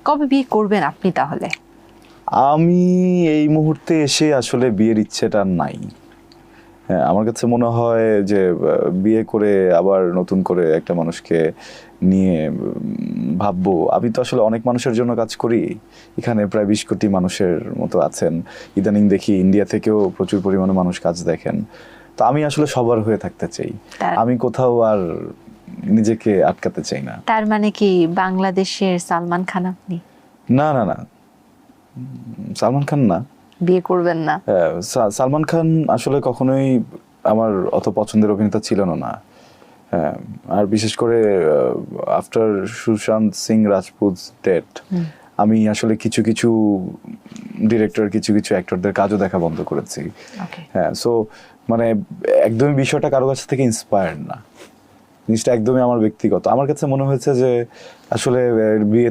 কবে বিয়ে করবেন আপনি তাহলে? আমি এই মুহূর্তে এসে আসলে বিয়ের ইচ্ছেটা নাই। হ্যাঁ, আমার কাছে মনে হয় যে বিয়ে করে আবার নতুন করে একটা মানুষকে নিয়ে ভাববো। আমি তো আসলে অনেক মানুষের জন্য কাজ করি, এখানে প্রায় 20 কোটি মানুষের মতো আছেন। ইদানিং দেখি ইন্ডিয়া থেকেও প্রচুর পরিমাণে মানুষ কাজ দেখেন। তো আমি আসলে সবার হয়ে থাকতে চাই, আমি কোথাও আর নিজেকে আটকাতে চাই না। তার মানে কি বাংলাদেশের সালমান খান আপনি? না না না, সালমান খান না, বিয়ে করবেন না? সালমান খান আসলে কখনোই আমার অত পছন্দের অভিনেতা ছিল না। হ্যাঁ, আর বিশেষ করে আফটার সুশান্ত সিং রাজপুত ডেথ আমি আসলে কিছু কিছু ডিরেক্টর, কিছু কিছু অ্যাক্টরদের কাজও দেখা বন্ধ করেছি। হ্যাঁ, সো মানে একদমই বিষয়টা কারো কাছ থেকে ইন্সপায়ার্ড না, জিনিসটা একদমই আমার ব্যক্তিগত। আমার কাছে মনে হয়েছে যে আসলে বিয়ে